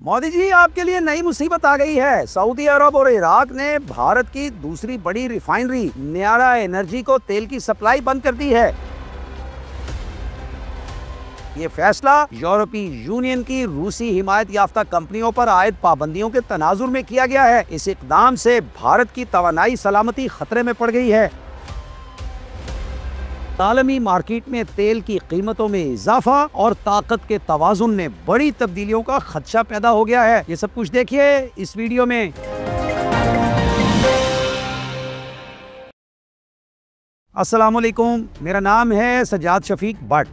मोदी जी, आपके लिए नई मुसीबत आ गई है। सऊदी अरब और इराक ने भारत की दूसरी बड़ी रिफाइनरी न्यारा एनर्जी को तेल की सप्लाई बंद कर दी है। ये फैसला यूरोपीय यूनियन की रूसी हिमायत याफ्ता कंपनियों पर आयद पाबंदियों के तनाजुर में किया गया है। इस इकदाम से भारत की तवानाई सलामती खतरे में पड़ गई है। आलमी मार्केट में तेल की कीमतों में इजाफा और ताकत के तवाजुन में बड़ी तब्दीलियों का खदशा पैदा हो गया है। ये सब कुछ देखिए इस वीडियो में। अस्सलाम वालेकुम, मेरा नाम है सजाद शफीक भट्ट।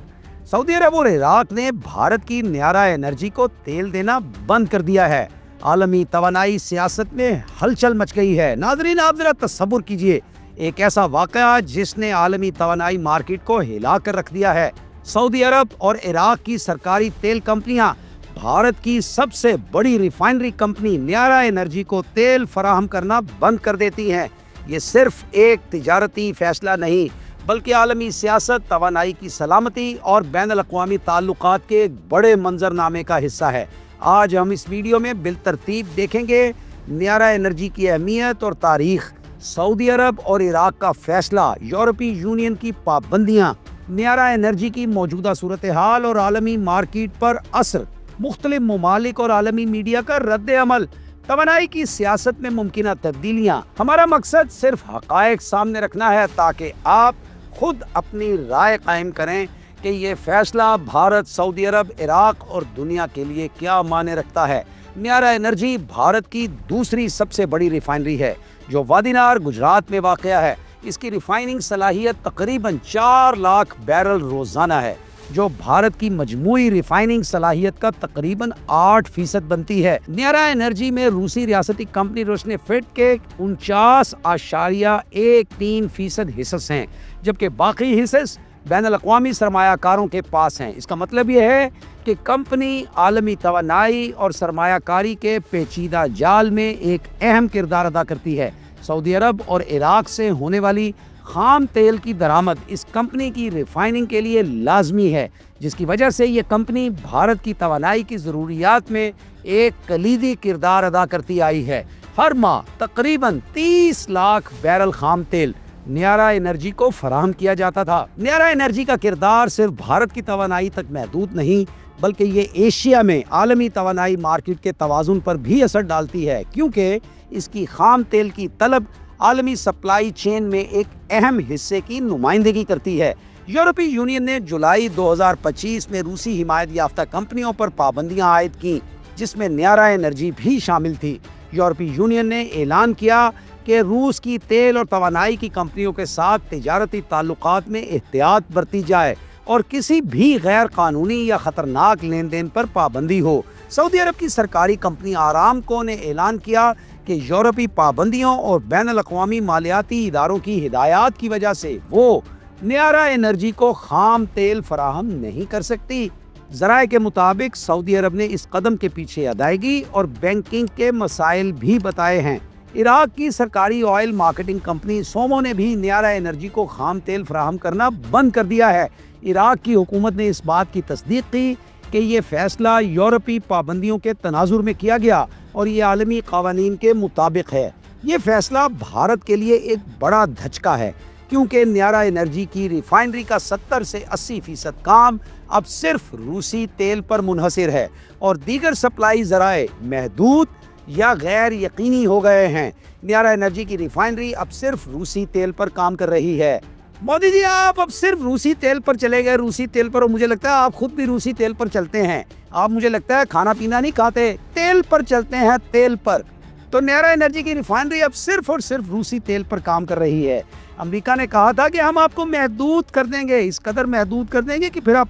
सऊदी अरब और इराक ने भारत की न्यारा एनर्जी को तेल देना बंद कर दिया है। आलमी तवानाई सियासत में हलचल मच गई है। नाजरीन, आप जरा तसव्वुर कीजिए, एक ऐसा वाकया जिसने आलमी तवानाई मार्केट को हिला कर रख दिया है। सऊदी अरब और इराक की सरकारी तेल कंपनियां भारत की सबसे बड़ी रिफाइनरी कंपनी न्यारा एनर्जी को तेल फराहम करना बंद कर देती हैं। ये सिर्फ एक तिजारती फैसला नहीं, बल्कि आलमी सियासत, तवानाई की सलामती और बैनुल-अक़वामी ताल्लुकात के एक बड़े मंजरनामे का हिस्सा है। आज हम इस वीडियो में बिलतरतीब देखेंगे न्यारा एनर्जी की अहमियत और तारीख, सऊदी अरब और इराक का फैसला, यूरोपीय यूनियन की पाबंदियां, न्यारा एनर्जी की मौजूदा सूरत हाल और आलमी मार्केट पर असर, मुख्तलिफ ममालिक और आलमी मीडिया का रद्द अमल, तवानाई की सियासत में मुमकिन तब्दीलियां। हमारा मकसद सिर्फ हकायक सामने रखना है ताकि आप खुद अपनी राय कायम करें कि ये फैसला भारत, सऊदी अरब, इराक और दुनिया के लिए क्या मायने रखता है। न्यारा एनर्जी भारत की दूसरी सबसे बड़ी रिफाइनरी है जो वादीनार, गुजरात में वाक़या है। इसकी रिफाइनिंग सलाहियत तकरीबन 4 लाख बैरल रोज़ाना है, जो भारत की मजमूई रिफाइनिंग सलाहियत का तकरीबन 8% बनती है। न्यारा एनर्जी में रूसी रियासती कंपनी रोशनेफेट के 49.13% हिस्से हैं, जबकि बाकी हिस्से बैनुल-अक़वामी सरमायाकारों के पास हैं। इसका मतलब यह है कि कंपनी आलमी तवानाई और सरमायाकारी के पेचीदा जाल में एक अहम किरदार अदा करती है। सऊदी अरब और इराक से होने वाली खाम तेल की दरामद इस कंपनी की रिफाइनिंग के लिए लाजमी है, जिसकी वजह से ये कंपनी भारत की तवानाई की ज़रूरियात में एक कलीदी किरदार अदा करती आई है। हर माह तकरीबन 30 लाख बैरल खाम तेल न्यारा एनर्जी को फराहम किया जाता था। न्यारा एनर्जी का किरदार सिर्फ भारत की तवानाई तक महदूद नहीं, बल्कि ये एशिया में आलमी तवानाई मार्केट के तवाज़ुन पर भी असर डालती है, क्योंकि इसकी खाम तेल की तलब आलमी सप्लाई चेन में एक अहम हिस्से की नुमाइंदगी करती है। यूरोपीय यूनियन ने जुलाई 2025 में रूसी हिमायत याफ्ता कंपनियों पर पाबंदियां आयद की, जिसमें न्यारा एनर्जी भी शामिल थी। यूरोपीय यूनियन ने ऐलान किया कि रूस की तेल और तवानाई की कंपनियों के साथ तिजारती ताल्लुकात में एहतियात बरती जाए और किसी भी गैर कानूनी या ख़तरनाक लेन देन पर पाबंदी हो। सऊदी अरब की सरकारी कंपनी आरामको ने ऐलान किया कि यूरोपीय पाबंदियों और बैनुल-अक़वामी मालियाती इदारों की हिदायत की वजह से वो न्यारा एनर्जी को खाम तेल फराहम नहीं कर सकती। ज़राए के मुताबिक सऊदी अरब ने इस कदम के पीछे अदायगी और बैंकिंग के मसाइल भी बताए हैं। इराक की सरकारी ऑयल मार्केटिंग कंपनी सोमो ने भी न्यारा एनर्जी को खाम तेल फराहम करना बंद कर दिया है। इराक की हुकूमत ने इस बात की तस्दीक की कि ये फैसला यूरोपीय पाबंदियों के तनाजुर में किया गया और ये आलमी क़वानीन के मुताबिक है। ये फैसला भारत के लिए एक बड़ा धचका है, क्योंकि न्यारा एनर्जी की रिफाइनरी का 70 से 80% काम अब सिर्फ रूसी तेल पर मुनहसिर है और दीगर सप्लाई ज़राए महदूद या गैर यकीनी हो गए हैं। न्यारा एनर्जी की रिफाइनरी अब सिर्फ रूसी तेल पर काम कर रही है। मोदी जी, आप अब सिर्फ रूसी तेल पर चले गए, रूसी तेल पर, और मुझे लगता है आप खुद भी रूसी तेल पर चलते हैं। आप, मुझे लगता है, खाना पीना नहीं खाते, तेल पर चलते हैं, तेल पर। तो न्यारा एनर्जी की रिफाइनरी अब सिर्फ और सिर्फ रूसी तेल पर काम कर रही है। अमेरिका ने कहा था कि हम आपको महदूद कर देंगे, इस कदर महदूद कर देंगे कि फिर आप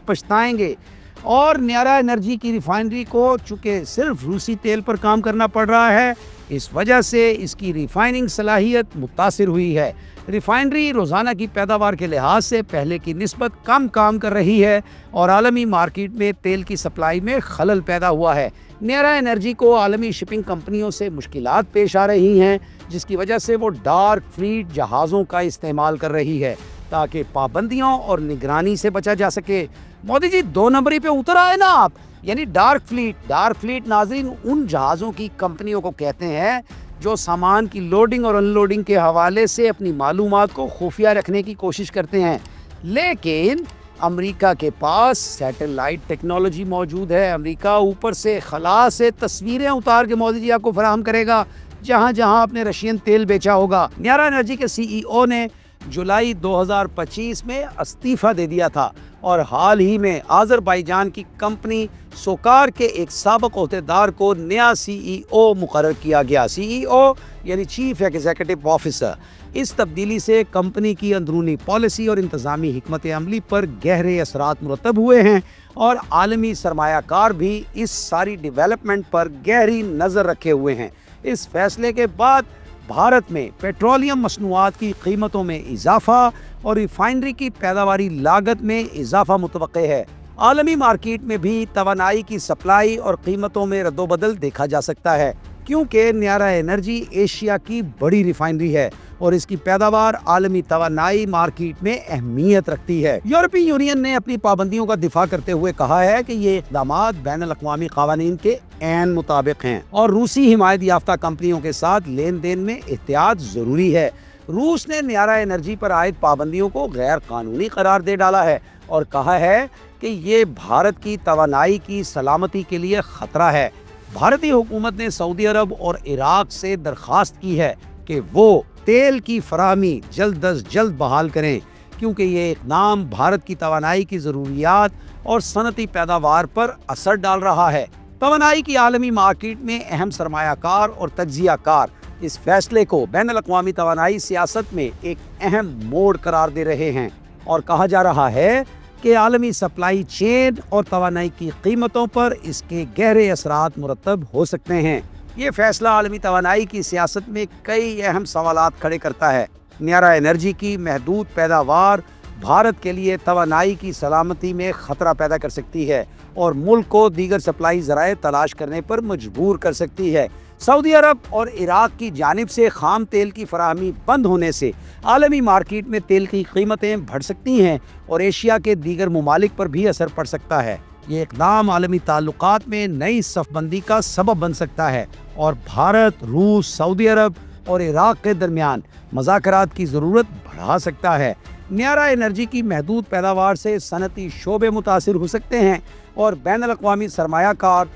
पछताएंगे। और न्यारा एनर्जी की रिफाइनरी को चूँकि सिर्फ रूसी तेल पर काम करना पड़ रहा है, इस वजह से इसकी रिफाइनिंग सलाहियत मुतासिर हुई है। रिफाइनरी रोज़ाना की पैदावार के लिहाज से पहले की निस्बत कम काम कर रही है और आलमी मार्केट में तेल की सप्लाई में खलल पैदा हुआ है। न्यारा एनर्जी को आलमी शिपिंग कंपनियों से मुश्किलात पेश आ रही हैं, जिसकी वजह से वो डार्क फ्लीट जहाज़ों का इस्तेमाल कर रही है ताकि पाबंदियों और निगरानी से बचा जा सके। मोदी जी, 2 नंबरी पे उतर आए ना आप। यानी डार्क फ्लीट नाज़रीन उन जहाज़ों की कंपनियों को कहते हैं जो सामान की लोडिंग और अनलोडिंग के हवाले से अपनी मालूमात को खुफिया रखने की कोशिश करते हैं। लेकिन अमेरिका के पास सैटेलाइट टेक्नोलॉजी मौजूद है। अमेरिका ऊपर से खला से तस्वीरें उतार के मोदी आपको फराहम करेगा जहां जहां आपने रशियन तेल बेचा होगा। न्यारा एनर्जी के सीईओ ने जुलाई 2025 में इस्तीफा दे दिया था और हाल ही में आज़रबाईजान की कंपनी सोकार के एक साबिक ओहदेदार को नया सीईओ मुकर्रर किया गया। सीईओ यानी चीफ एग्जीक्यूटिव ऑफिसर। इस तब्दीली से कंपनी की अंदरूनी पॉलिसी और इंतज़ामी हिकमत अमली पर गहरे असरात मुरतब हुए हैं और आलमी सरमायाकार भी इस सारी डेवलपमेंट पर गहरी नज़र रखे हुए हैं। इस फैसले के बाद भारत में पेट्रोलियम मसनूआत की कीमतों में इजाफा और रिफाइनरी की पैदावारी लागत में इजाफा मुतवक्के है। आलमी मार्केट में भी तवानाई की सप्लाई और कीमतों में रद्दोबदल देखा जा सकता है क्योंकि न्यारा एनर्जी एशिया की बड़ी रिफाइनरी है और इसकी पैदावार आलमी तवानाई मार्केट में अहमियत रखती है। यूरोपीय यूनियन ने अपनी पाबंदियों का दिफा करते हुए कहा है कि ये इक़दाम बैनुल अक़वामी क़वानीन के ऐन मुताबिक हैं और रूसी हिमायत याफ्ता कंपनियों के साथ लेन देन में एहतियात ज़रूरी है। रूस ने न्यारा एनर्जी पर आयद पाबंदियों को गैर कानूनी करार दे डाला है और कहा है कि ये भारत की तवानाई की सलामती के लिए खतरा है। भारतीय हुकूमत ने सऊदी अरब और इराक से दरख्वास्त की है कि वो तेल की फराहमी जल्द अज जल्द बहाल करें क्योंकि ये इक़दाम भारत की तवानाई की ज़रूरियात और सनती पैदावार पर असर डाल रहा है। तवानाई की आलमी मार्केट में अहम सरमायाकार और तज्ज़ियाकार इस फैसले को बैनुल अक़वामी तवानाई सियासत में एक अहम मोड़ करार दे रहे हैं और कहा जा रहा है कि आलमी सप्लाई चेन और तवानाई की कीमतों पर इसके गहरे असरात मुरतब हो सकते हैं। ये फैसला आलमी तवानाई की सियासत में कई अहम सवालात खड़े करता है। न्यारा एनर्जी की महदूद पैदावार भारत के लिए तवानाई की सलामती में ख़तरा पैदा कर सकती है और मुल्क को दीगर सप्लाई ज़राए तलाश करने पर मजबूर कर सकती है। सऊदी अरब और इराक की जानिब से खाम तेल की फराहमी बंद होने से आलमी मार्केट में तेल की कीमतें बढ़ सकती हैं और एशिया के दीगर ममालिक पर भी असर पड़ सकता है। ये इक़दाम आलमी ताल्लुकात में नई सफ़बंदी का सबब बन सकता है और भारत, रूस, सऊदी अरब और इराक के दरमियान मुज़ाकरात की ज़रूरत बढ़ा सकता है। न्यारा एनर्जी की महदूद पैदावार से सनती शोबे मुतासिर हो सकते हैं और बैनुल अक़वामी सरमायाकार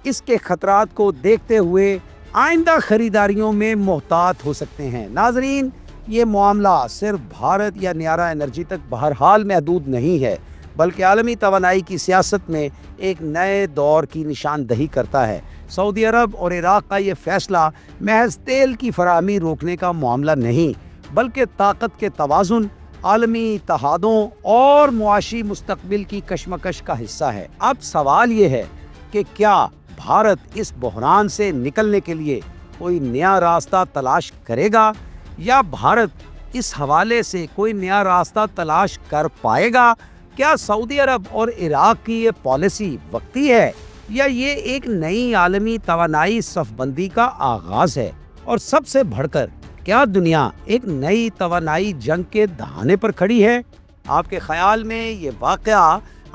इसके ख़तरात को देखते हुए आइंदा ख़रीदारियों में मोहतात हो सकते हैं। नाज़रीन, ये मामला सिर्फ भारत या न्यारा एनर्जी तक बहरहाल महदूद नहीं है बल्कि आलमी तवानाई की सियासत में एक नए दौर की निशानदही करता है। सऊदी अरब और इराक का ये फ़ैसला महज तेल की फराहमी रोकने का मामला नहीं बल्कि ताकत के तवाज़ुन, आलमी इत्तेहादों और मुआशी मुस्तक़बिल की कशमकश का हिस्सा है। अब सवाल ये है कि क्या भारत इस बहरान से निकलने के लिए कोई नया रास्ता तलाश करेगा या भारत इस हवाले से कोई नया रास्ता तलाश कर पाएगा? क्या सऊदी अरब और इराक की ये पॉलिसी वक्ती है या ये एक नई आलमी तवानाई सफ़बंदी का आगाज़ है? और सबसे बढ़कर क्या दुनिया एक नई तवानाई जंग के दहाने पर खड़ी है? आपके ख्याल में ये वाक़या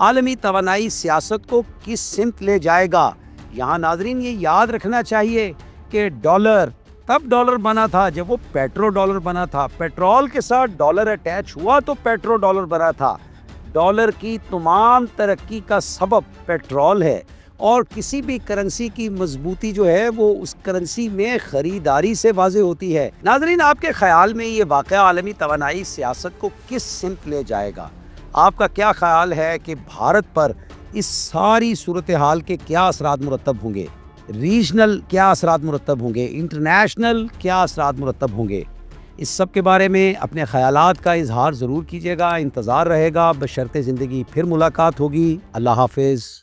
आलमी तवानाई सियासत को किस सिमत ले जाएगा? यहाँ नाजरीन ये याद रखना चाहिए कि डॉलर तब डॉलर बना था जब वो पेट्रो डॉलर बना था। पेट्रोल के साथ डॉलर अटैच हुआ तो पेट्रो डॉलर बना था। डॉलर की तमाम तरक्की का सबब पेट्रोल है और किसी भी करेंसी की मजबूती जो है वो उस करेंसी में ख़रीदारी से वाज़े होती है। नाजरीन, आपके ख्याल में ये वाक़या आलमी तवानाई सियासत को किस सिमत ले जाएगा? आपका क्या ख्याल है कि भारत पर इस सारी सूरत हाल के क्या असरात मुरतब होंगे? रीजनल क्या असरात मुरतब होंगे? इंटरनेशनल क्या असरात मुरतब होंगे? इस सब के बारे में अपने ख्यालात का इजहार ज़रूर कीजिएगा। इंतज़ार रहेगा। बशर्ते ज़िंदगी फिर मुलाकात होगी। अल्लाह हाफ़िज़।